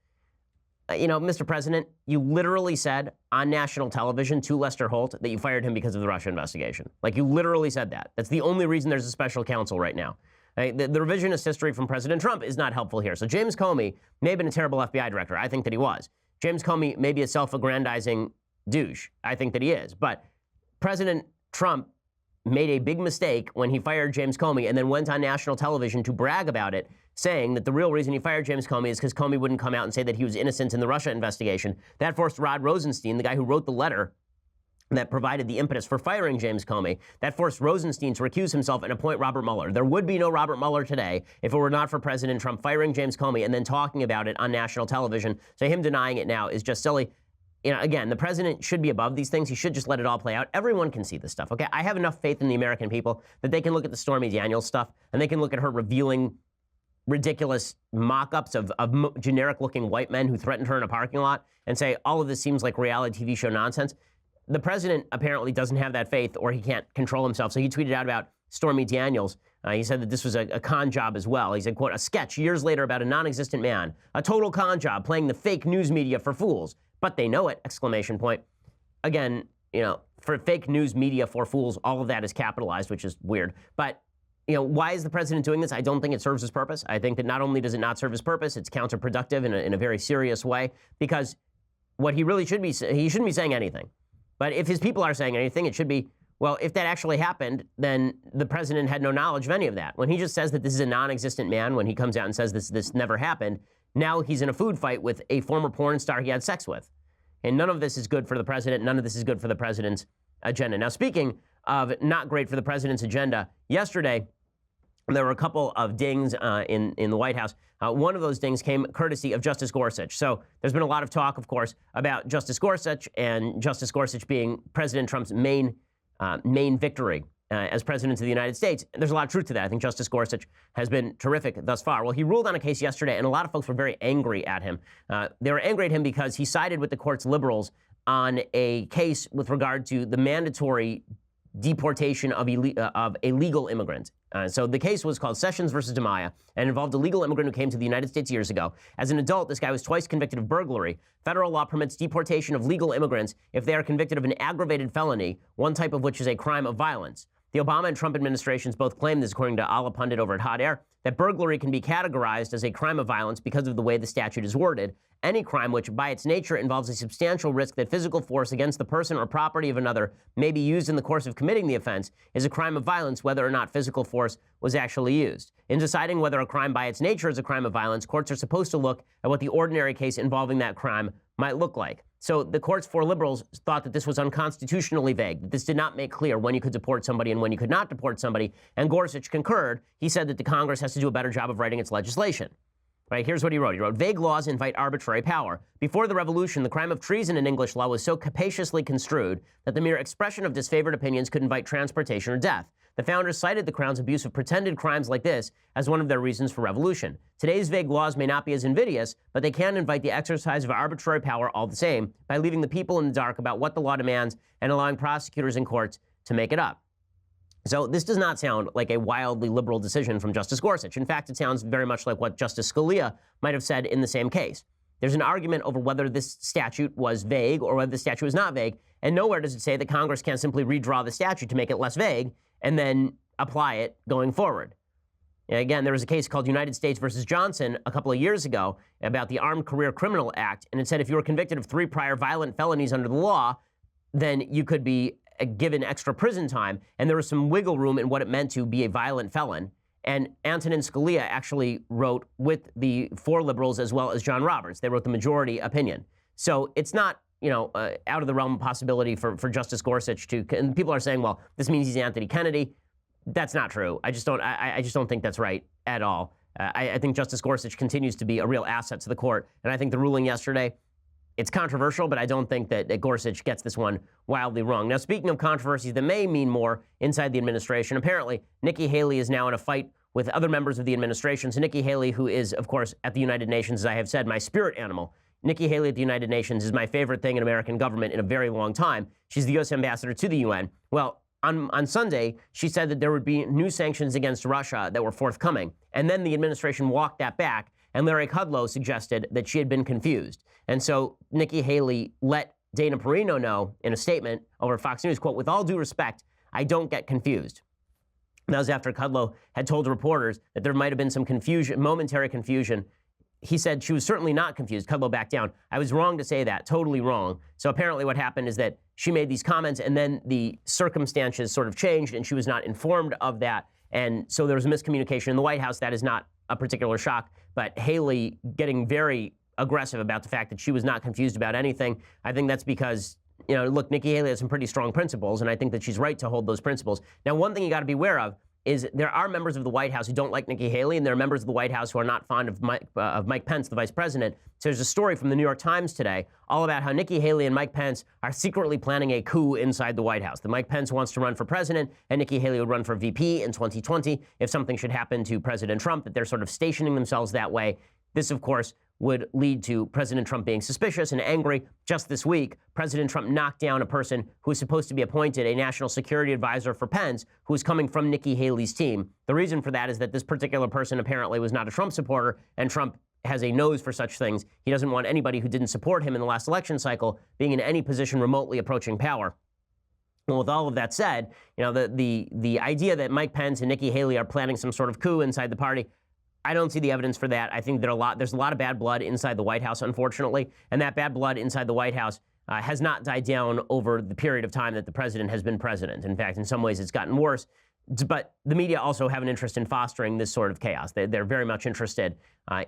You know, Mr. President, you literally said on national television to Lester Holt that you fired him because of the Russia investigation. Like, you literally said that. That's the only reason there's a special counsel right now. The revisionist history from President Trump is not helpful here. So James Comey may have been a terrible FBI director. I think that he was. James Comey may be a self-aggrandizing douche. I think that he is. But President Trump made a big mistake when he fired James Comey and then went on national television to brag about it, saying that the real reason he fired James Comey is because Comey wouldn't come out and say that he was innocent in the Russia investigation. That forced Rod Rosenstein, the guy who wrote the letter that provided the impetus for firing James Comey, that forced Rosenstein to recuse himself and appoint Robert Mueller. There would be no Robert Mueller today if it were not for President Trump firing James Comey and then talking about it on national television. So him denying it now is just silly. You know, again, the president should be above these things. He should just let it all play out. Everyone can see this stuff, okay? I have enough faith in the American people that they can look at the Stormy Daniels stuff and they can look at her revealing ridiculous mock-ups of generic-looking white men who threatened her in a parking lot and say, all of this seems like reality TV show nonsense. The president apparently doesn't have that faith, or he can't control himself. So he tweeted out about Stormy Daniels. He said that this was a con job as well. He said, quote, a sketch years later about a non-existent man, a total con job playing the fake news media for fools. But they know it, exclamation point. Again, you know, for fake news media for fools, all of that is capitalized, which is weird. But you know, why is the president doing this? I don't think it serves his purpose. I think that not only does it not serve his purpose, it's counterproductive in a very serious way, because what he really should be, he shouldn't be saying anything. But if his people are saying anything, it should be, well, if that actually happened, then the president had no knowledge of any of that. When he just says that this is a non-existent man, when he comes out and says this never happened, now he's in a food fight with a former porn star he had sex with. And none of this is good for the president. None of this is good for the president's agenda. Now, speaking of not great for the president's agenda, yesterday, there were a couple of dings in the White House. One of those dings came courtesy of Justice Gorsuch. So there's been a lot of talk, of course, about Justice Gorsuch and Justice Gorsuch being President Trump's main victory as president of the United States. There's a lot of truth to that. I think Justice Gorsuch has been terrific thus far. Well, he ruled on a case yesterday, and a lot of folks were very angry at him. They were angry at him because he sided with the court's liberals on a case with regard to the mandatory deportation of illegal immigrants. So the case was called Sessions versus DiMaia and involved a legal immigrant who came to the United States years ago. As an adult, this guy was twice convicted of burglary. Federal law permits deportation of legal immigrants if they are convicted of an aggravated felony, one type of which is a crime of violence. The Obama and Trump administrations both claim this, according to Allah Pundit over at Hot Air, that burglary can be categorized as a crime of violence because of the way the statute is worded. Any crime which, by its nature, involves a substantial risk that physical force against the person or property of another may be used in the course of committing the offense is a crime of violence, whether or not physical force was actually used. In deciding whether a crime by its nature is a crime of violence, courts are supposed to look at what the ordinary case involving that crime might look like. So the court's four liberals thought that this was unconstitutionally vague, that this did not make clear when you could deport somebody and when you could not deport somebody, and Gorsuch concurred. He said that the Congress has to do a better job of writing its legislation. Right, here's what he wrote. He wrote, vague laws invite arbitrary power. Before the revolution, the crime of treason in English law was so capaciously construed that the mere expression of disfavored opinions could invite transportation or death. The founders cited the Crown's abuse of pretended crimes like this as one of their reasons for revolution. Today's vague laws may not be as invidious, but they can invite the exercise of arbitrary power all the same by leaving the people in the dark about what the law demands and allowing prosecutors and courts to make it up. So this does not sound like a wildly liberal decision from Justice Gorsuch. In fact, it sounds very much like what Justice Scalia might have said in the same case. There's an argument over whether this statute was vague or whether the statute was not vague, and nowhere does it say that Congress can't simply redraw the statute to make it less vague and then apply it going forward. And again, there was a case called United States versus Johnson a couple of years ago about the Armed Career Criminal Act, and it said if you were convicted of 3 prior violent felonies under the law, then you could be given extra prison time, and there was some wiggle room in what it meant to be a violent felon. And Antonin Scalia actually wrote with the 4 liberals as well as John Roberts. They wrote the majority opinion. So it's not, out of the realm of possibility for Justice Gorsuch to. And people are saying, well, this means he's Anthony Kennedy. That's not true. I just don't think that's right at all. I think Justice Gorsuch continues to be a real asset to the court, and I think the ruling yesterday, it's controversial, but I don't think that Gorsuch gets this one wildly wrong. Now, speaking of controversies that may mean more inside the administration, apparently Nikki Haley is now in a fight with other members of the administration. So Nikki Haley, who is, of course, at the United Nations, as I have said, my spirit animal. Nikki Haley at the United Nations is my favorite thing in American government in a very long time. She's the U.S. ambassador to the UN. Well, on Sunday, she said that there would be new sanctions against Russia that were forthcoming. And then the administration walked that back, and Larry Kudlow suggested that she had been confused. And so Nikki Haley let Dana Perino know in a statement over Fox News, quote, with all due respect, I don't get confused. And that was after Kudlow had told reporters that there might have been some confusion, momentary confusion. He said she was certainly not confused. Kudlow backed down. I was wrong to say that, totally wrong. So apparently what happened is that she made these comments and then the circumstances sort of changed and she was not informed of that. And so there was a miscommunication in the White House. That is not a particular shock, but Haley getting very aggressive about the fact that she was not confused about anything. I think that's because, look, Nikki Haley has some pretty strong principles, and I think that she's right to hold those principles. Now, one thing you got to be aware of is there are members of the White House who don't like Nikki Haley, and there are members of the White House who are not fond of Mike Pence, the vice president. So there's a story from the New York Times today all about how Nikki Haley and Mike Pence are secretly planning a coup inside the White House. That Mike Pence wants to run for president, and Nikki Haley would run for VP in 2020 if something should happen to President Trump, that they're sort of stationing themselves that way. This, of course, would lead to President Trump being suspicious and angry. Just this week, President Trump knocked down a person who was supposed to be appointed a national security advisor for Pence, who was coming from Nikki Haley's team. The reason for that is that this particular person apparently was not a Trump supporter, and Trump has a nose for such things. He doesn't want anybody who didn't support him in the last election cycle being in any position remotely approaching power. Well, with all of that said, the idea that Mike Pence and Nikki Haley are planning some sort of coup inside the party, I don't see the evidence for that. I think there's a lot of bad blood inside the White House, unfortunately, and that bad blood inside the White House has not died down over the period of time that the president has been president. In fact, in some ways, it's gotten worse. But the media also have an interest in fostering this sort of chaos. They're very much interested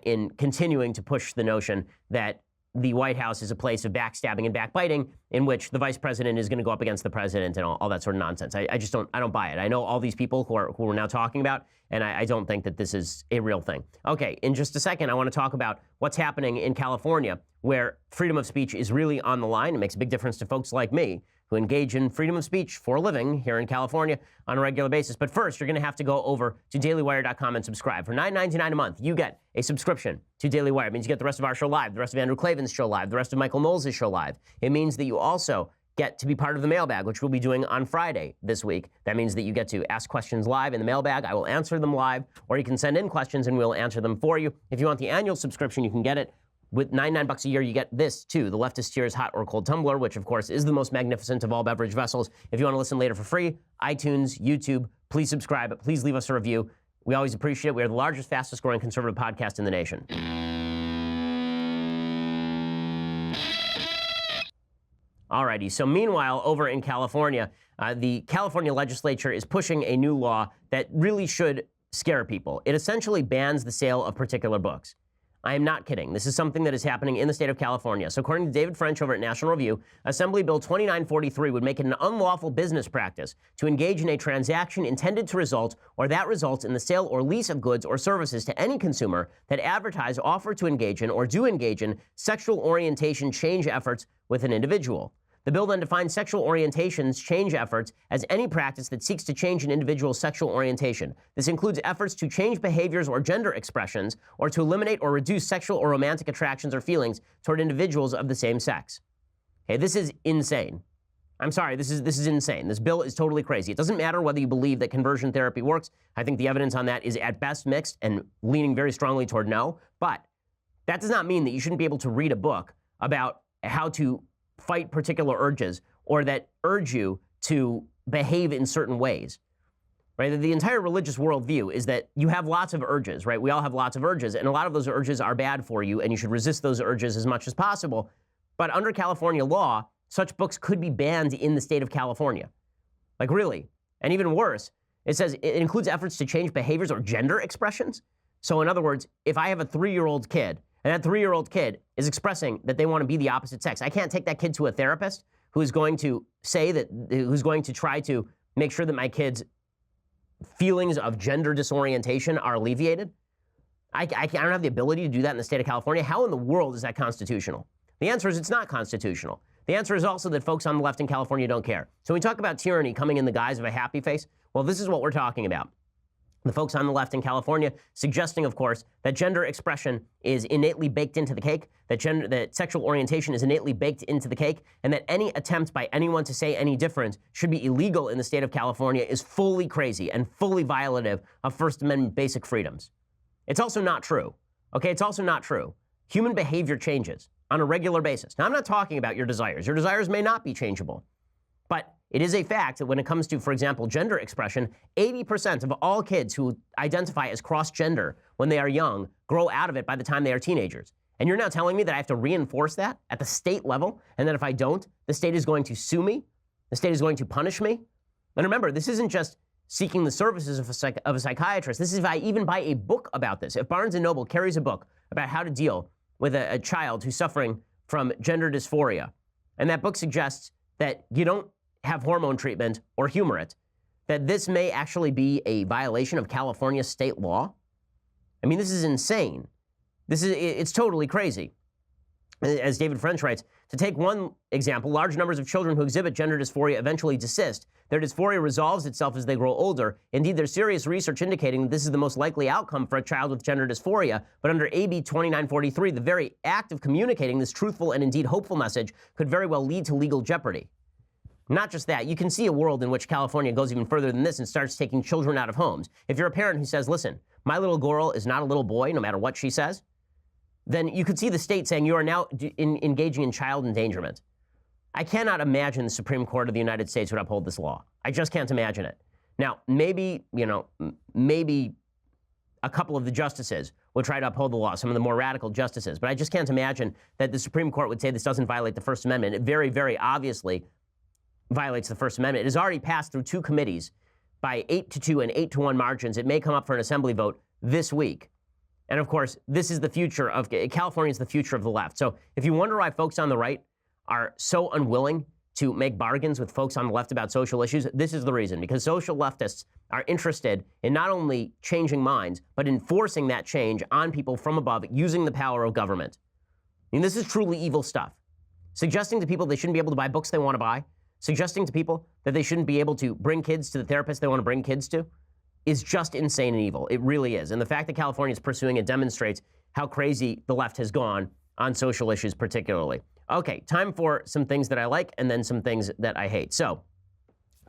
in continuing to push the notion that the White House is a place of backstabbing and backbiting in which the vice president is going to go up against the president and all that sort of nonsense. I don't buy it. I know all these people who we're now talking about, and I don't think that this is a real thing. Okay, in just a second, I want to talk about what's happening in California, where freedom of speech is really on the line. It makes a big difference to folks like me who engage in freedom of speech for a living here in California on a regular basis. But first, you're going to have to go over to dailywire.com and subscribe. For $9.99 a month, you get a subscription to Daily Wire. It means you get the rest of our show live, the rest of Andrew Klavan's show live, the rest of Michael Knowles' show live. It means that you also get to be part of the mailbag, which we'll be doing on Friday this week. That means that you get to ask questions live in the mailbag. I will answer them live, or you can send in questions and we'll answer them for you. If you want the annual subscription, you can get it. With $99 a year, you get this, too, the Leftist Tears Hot or Cold Tumbler, which, of course, is the most magnificent of all beverage vessels. If you want to listen later for free, iTunes, YouTube, please subscribe. Please leave us a review. We always appreciate it. We are the largest, fastest-growing conservative podcast in the nation. Alrighty, so meanwhile, over in California, the California legislature is pushing a new law that really should scare people. It essentially bans the sale of particular books. I am not kidding. This is something that is happening in the state of California. So according to David French over at National Review, Assembly Bill 2943 would make it an unlawful business practice to engage in a transaction intended to result or that results in the sale or lease of goods or services to any consumer that advertise, offer to engage in, or do engage in sexual orientation change efforts with an individual. The bill then defines sexual orientations change efforts as any practice that seeks to change an individual's sexual orientation. This includes efforts to change behaviors or gender expressions, or to eliminate or reduce sexual or romantic attractions or feelings toward individuals of the same sex. Okay, this is insane. I'm sorry, this is insane. This bill is totally crazy. It doesn't matter whether you believe that conversion therapy works. I think the evidence on that is at best mixed and leaning very strongly toward no. But that does not mean that you shouldn't be able to read a book about how to fight particular urges or that urge you to behave in certain ways, right? The entire religious worldview is that you have lots of urges, right? We all have lots of urges, and a lot of those urges are bad for you, and you should resist those urges as much as possible. But under California law, such books could be banned in the state of California. Like, really. And even worse, it says it includes efforts to change behaviors or gender expressions. So in other words, if I have a 3-year-old kid, and that 3-year-old kid is expressing that they want to be the opposite sex, I can't take that kid to a therapist who's going to try to make sure that my kid's feelings of gender disorientation are alleviated. I don't have the ability to do that in the state of California. How in the world is that constitutional? The answer is it's not constitutional. The answer is also that folks on the left in California don't care. So when we talk about tyranny coming in the guise of a happy face, well, this is what we're talking about. The folks on the left in California suggesting, of course, that gender expression is innately baked into the cake, that sexual orientation is innately baked into the cake, and that any attempt by anyone to say any different should be illegal in the state of California is fully crazy and fully violative of First Amendment basic freedoms. It's also not true. Okay, it's also not true. Human behavior changes on a regular basis. Now, I'm not talking about your desires. Your desires may not be changeable. But it is a fact that when it comes to, for example, gender expression, 80% of all kids who identify as cross-gender when they are young grow out of it by the time they are teenagers. And you're now telling me that I have to reinforce that at the state level, and that if I don't, the state is going to sue me? The state is going to punish me? And remember, this isn't just seeking the services of a psychiatrist. This is if I even buy a book about this. If Barnes & Noble carries a book about how to deal with a child who's suffering from gender dysphoria, and that book suggests that you don't have hormone treatment or humor it, that this may actually be a violation of California state law. I mean, this is insane. It's totally crazy. As David French writes, to take one example, large numbers of children who exhibit gender dysphoria eventually desist. Their dysphoria resolves itself as they grow older. Indeed, there's serious research indicating that this is the most likely outcome for a child with gender dysphoria. But under AB 2943, the very act of communicating this truthful and indeed hopeful message could very well lead to legal jeopardy. Not just that, you can see a world in which California goes even further than this and starts taking children out of homes. If you're a parent who says, listen, my little girl is not a little boy, no matter what she says, then you could see the state saying you are now engaging in child endangerment. I cannot imagine the Supreme Court of the United States would uphold this law. I just can't imagine it. Now, maybe a couple of the justices would try to uphold the law, some of the more radical justices, but I just can't imagine that the Supreme Court would say this doesn't violate the First Amendment. It very, very obviously violates the First Amendment. It has already passed through 2 committees by 8-2 and 8-1 margins. It may come up for an assembly vote this week. And of course, this is the future of California is the future of the left. So if you wonder why folks on the right are so unwilling to make bargains with folks on the left about social issues, this is the reason. Because social leftists are interested in not only changing minds, but enforcing that change on people from above using the power of government. I mean, this is truly evil stuff. Suggesting to people they shouldn't be able to buy books they want to buy, suggesting to people that they shouldn't be able to bring kids to the therapist they want to bring kids to is just insane and evil. It really is. And the fact that California is pursuing it demonstrates how crazy the left has gone on social issues particularly. Okay, time for some things that I like and then some things that I hate. So,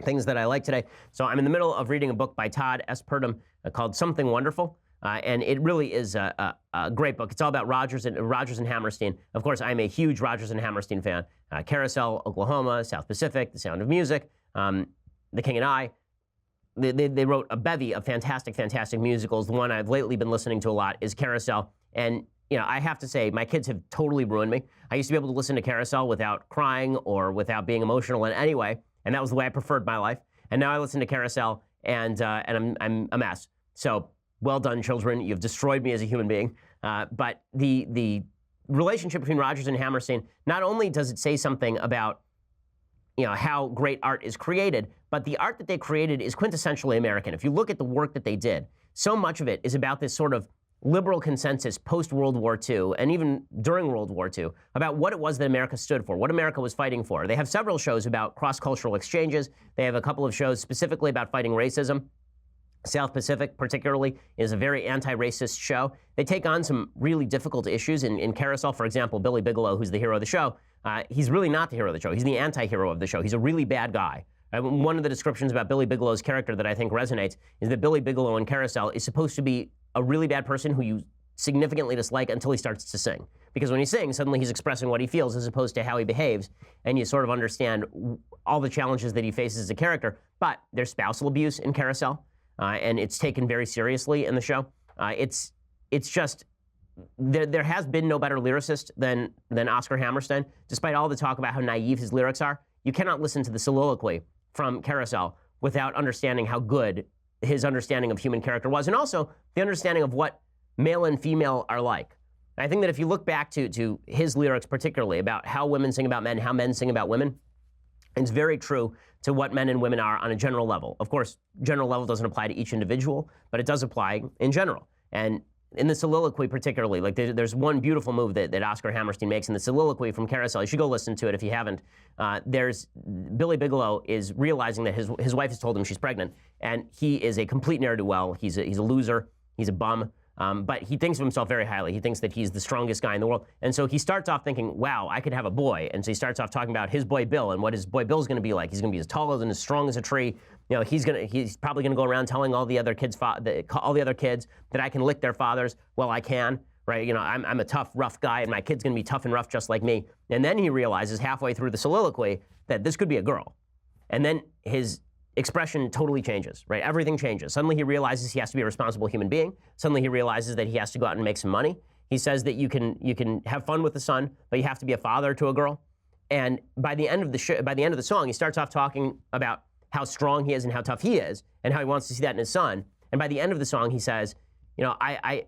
things that I like today. So I'm in the middle of reading a book by Todd S. Purdom called Something Wonderful. And it really is a great book. It's all about Rodgers and Hammerstein. Of course, I'm a huge Rodgers and Hammerstein fan. Carousel, Oklahoma, South Pacific, The Sound of Music, The King and I. They wrote a bevy of fantastic, fantastic musicals. The one I've lately been listening to a lot is Carousel. And I have to say, my kids have totally ruined me. I used to be able to listen to Carousel without crying or without being emotional in any way, and that was the way I preferred my life. And now I listen to Carousel, and I'm a mess. So well done, children. You've destroyed me as a human being. But the relationship between Rodgers and Hammerstein, not only does it say something about how great art is created, but the art that they created is quintessentially American. If you look at the work that they did, so much of it is about this sort of liberal consensus post-World War II and even during World War II about what it was that America stood for, what America was fighting for. They have several shows about cross-cultural exchanges. They have a couple of shows specifically about fighting racism. South Pacific, particularly, is a very anti-racist show. They take on some really difficult issues. In Carousel, for example, Billy Bigelow, who's the hero of the show, he's really not the hero of the show. He's the anti-hero of the show. He's a really bad guy. One of the descriptions about Billy Bigelow's character that I think resonates is that Billy Bigelow in Carousel is supposed to be a really bad person who you significantly dislike until he starts to sing. Because when he sings, suddenly he's expressing what he feels as opposed to how he behaves, and you sort of understand all the challenges that he faces as a character. But there's spousal abuse in Carousel, and it's taken very seriously in the show. It's just, there has been no better lyricist than Oscar Hammerstein. Despite all the talk about how naive his lyrics are, you cannot listen to the soliloquy from Carousel without understanding how good his understanding of human character was, and also the understanding of what male and female are like. And I think that if you look back to his lyrics particularly about how women sing about men, how men sing about women, it's very true to what men and women are on a general level. Of course, general level doesn't apply to each individual, but it does apply in general. And in the soliloquy particularly, like there's one beautiful move that Oscar Hammerstein makes in the soliloquy from Carousel. You should go listen to it if you haven't. There's Billy Bigelow is realizing that his wife has told him she's pregnant, and he is a complete ne'er-do-well. He's a loser. He's a bum. But he thinks of himself very highly. He thinks that he's the strongest guy in the world. And so he starts off thinking, wow, I could have a boy. And so he starts off talking about his boy Bill and what his boy Bill's going to be like. He's going to be as tall and as strong as a tree. He's probably going to go around telling all the other kids that I can lick their fathers. Well, I can, right? I'm a tough, rough guy, and my kid's going to be tough and rough just like me. And then he realizes halfway through the soliloquy that this could be a girl. And then his expression totally changes, right? Everything changes. Suddenly he realizes he has to be a responsible human being. Suddenly he realizes that he has to go out and make some money. He says that you can have fun with the son, but you have to be a father to a girl. And by the end of the song, he starts off talking about how strong he is and how tough he is, and how he wants to see that in his son. And by the end of the song, he says, I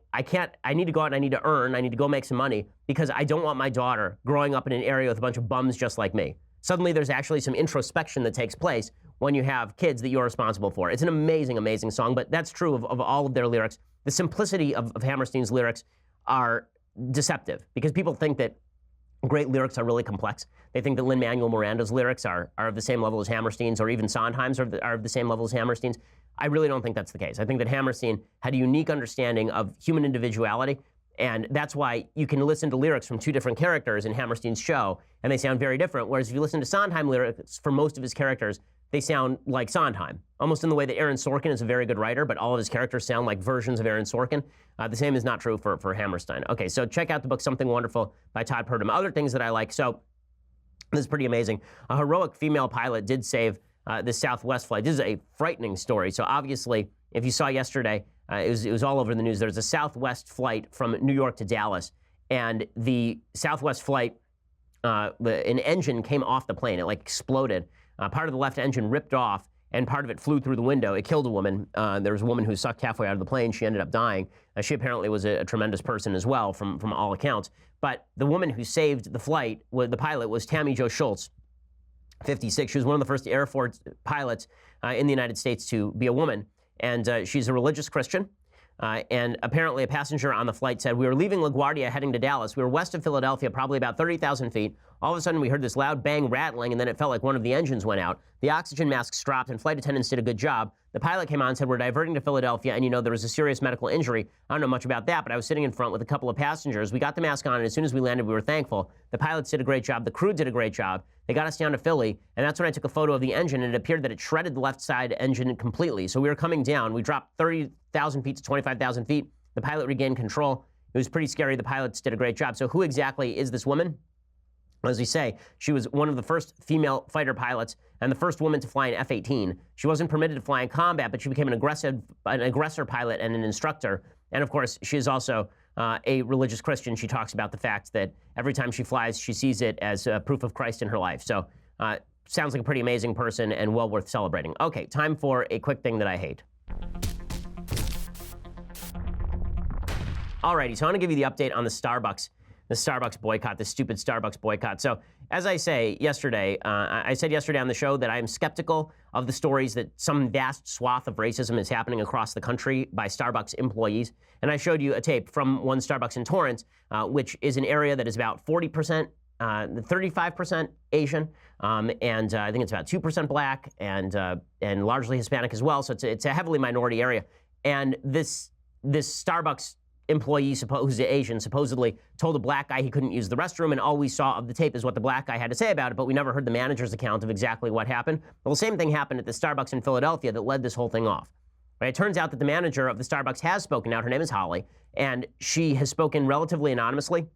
need to go out and I need to earn, I need to go make some money because I don't want my daughter growing up in an area with a bunch of bums just like me. Suddenly there's actually some introspection that takes place when you have kids that you're responsible for. It's an amazing, amazing song, but that's true of all of their lyrics. The simplicity of Hammerstein's lyrics are deceptive because people think that great lyrics are really complex. They think that Lin-Manuel Miranda's lyrics are of the same level as Hammerstein's, or even Sondheim's are of the same level as Hammerstein's. I really don't think that's the case. I think that Hammerstein had a unique understanding of human individuality, and that's why you can listen to lyrics from two different characters in Hammerstein's show, and they sound very different, whereas if you listen to Sondheim lyrics for most of his characters, they sound like Sondheim, almost in the way that Aaron Sorkin is a very good writer, but all of his characters sound like versions of Aaron Sorkin. The same is not true for Hammerstein. Okay, so check out the book Something Wonderful by Todd Purdom. Other things that I like, so this is pretty amazing. A heroic female pilot did save the Southwest flight. This is a frightening story. So obviously, if you saw yesterday, it was all over the news. There's a Southwest flight from New York to Dallas, and the Southwest flight, an engine came off the plane. It exploded. Part of the left engine ripped off, and part of it flew through the window. It killed a woman. There was a woman who sucked halfway out of the plane. She ended up dying. She apparently was a tremendous person as well, from all accounts. But the woman who saved the flight, the pilot, was Tammy Jo Schultz, 56. She was one of the first Air Force pilots in the United States to be a woman. And she's a religious Christian. And apparently a passenger on the flight said, "We were leaving LaGuardia heading to Dallas. We were west of Philadelphia, probably about 30,000 feet. All of a sudden, we heard this loud bang rattling, and then it felt like one of the engines went out. The oxygen masks dropped, and flight attendants did a good job. The pilot came on and said, we're diverting to Philadelphia, and there was a serious medical injury. I don't know much about that, but I was sitting in front with a couple of passengers. We got the mask on, and as soon as we landed, we were thankful. The pilots did a great job. The crew did a great job. They got us down to Philly, and that's when I took a photo of the engine, and it appeared that it shredded the left side engine completely. So we were coming down. We dropped 30,000 feet to 25,000 feet. The pilot regained control. It was pretty scary. The pilots did a great job. So who exactly is this woman? As we say, she was one of the first female fighter pilots and the first woman to fly an F-18. She wasn't permitted to fly in combat, but she became an aggressor pilot and an instructor. And of course, she is also a religious Christian. She talks about the fact that every time she flies, she sees it as proof of Christ in her life. So sounds like a pretty amazing person and well worth celebrating. Okay, time for a quick thing that I hate. Alrighty, so I want to give you the update on the Starbucks boycott, the stupid Starbucks boycott. So as I said yesterday on the show that I am skeptical of the stories that some vast swath of racism is happening across the country by Starbucks employees. And I showed you a tape from one Starbucks in Torrance, which is an area that is about 40%, 35% Asian, and I think it's about 2% black and largely Hispanic as well. So it's a heavily minority area. And this Starbucks employee, who's Asian, supposedly told a black guy he couldn't use the restroom, and all we saw of the tape is what the black guy had to say about it, but we never heard the manager's account of exactly what happened. Well, the same thing happened at the Starbucks in Philadelphia that led this whole thing off. Right? It turns out that the manager of the Starbucks has spoken out. Her name is Holly, and she has spoken relatively anonymously.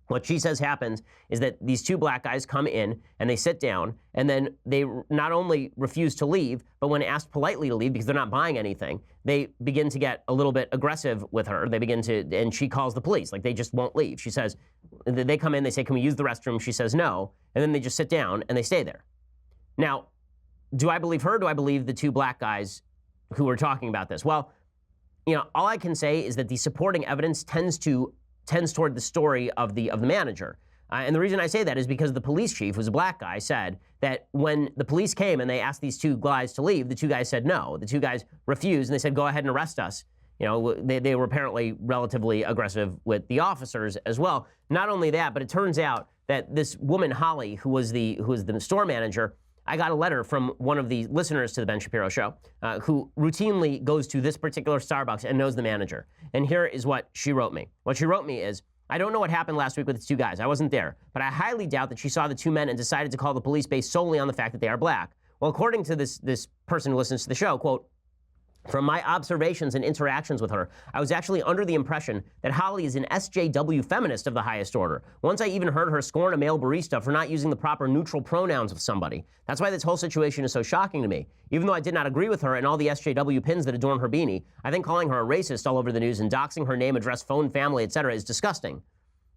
What she says happens is that these two black guys come in and they sit down, and then they not only refuse to leave, but when asked politely to leave because they're not buying anything, they begin to get a little bit aggressive with her. And she calls the police. Like, they just won't leave. She says, they come in, they say, can we use the restroom? She says no, and then they just sit down and they stay there. Now, do I believe her? Do I believe the two black guys who are talking about this? Well, all I can say is that the supporting evidence tends toward the story of the manager. And the reason I say that is because the police chief, who's a black guy, said that when the police came and they asked these two guys to leave, the two guys said no. The two guys refused, and they said, go ahead and arrest us. They were apparently relatively aggressive with the officers as well. Not only that, but it turns out that this woman, Holly, who was the store manager, I got a letter from one of the listeners to the Ben Shapiro Show who routinely goes to this particular Starbucks and knows the manager. And here is what she wrote me. What she wrote me is, I don't know what happened last week with the two guys. I wasn't there. But I highly doubt that she saw the two men and decided to call the police based solely on the fact that they are black. Well, according to this person who listens to the show, quote, from my observations and interactions with her, I was actually under the impression that Holly is an SJW feminist of the highest order. Once I even heard her scorn a male barista for not using the proper neutral pronouns with somebody. That's why this whole situation is so shocking to me. Even though I did not agree with her and all the SJW pins that adorn her beanie, I think calling her a racist all over the news and doxing her name, address, phone, family, etc. is disgusting.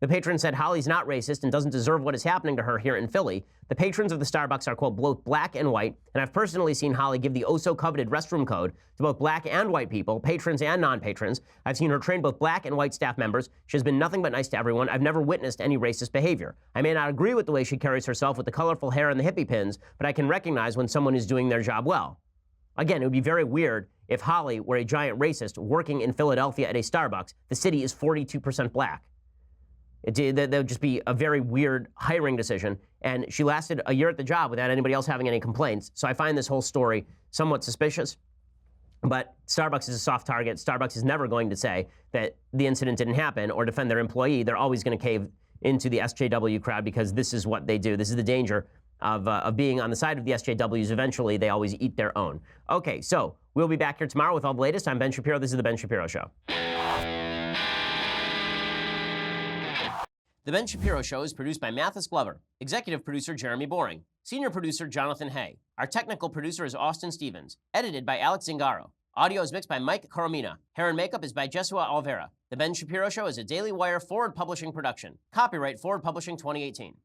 The patron said Holly's not racist and doesn't deserve what is happening to her here in Philly. The patrons of the Starbucks are, quote, both black and white, and I've personally seen Holly give the oh-so-coveted restroom code to both black and white people, patrons and non-patrons. I've seen her train both black and white staff members. She has been nothing but nice to everyone. I've never witnessed any racist behavior. I may not agree with the way she carries herself with the colorful hair and the hippie pins, but I can recognize when someone is doing their job well. Again, it would be very weird if Holly were a giant racist working in Philadelphia at a Starbucks. The city is 42% black. That would just be a very weird hiring decision. And she lasted a year at the job without anybody else having any complaints. So I find this whole story somewhat suspicious. But Starbucks is a soft target. Starbucks is never going to say that the incident didn't happen or defend their employee. They're always going to cave into the SJW crowd because this is what they do. This is the danger of being on the side of the SJWs. Eventually, they always eat their own. Okay, so we'll be back here tomorrow with all the latest. I'm Ben Shapiro. This is The Ben Shapiro Show. The Ben Shapiro Show is produced by Mathis Glover, executive producer Jeremy Boring, senior producer Jonathan Hay. Our technical producer is Austin Stevens, edited by Alex Zingaro. Audio is mixed by Mike Coromina. Hair and makeup is by Jesua Alvera. The Ben Shapiro Show is a Daily Wire Forward Publishing production. Copyright Forward Publishing 2018.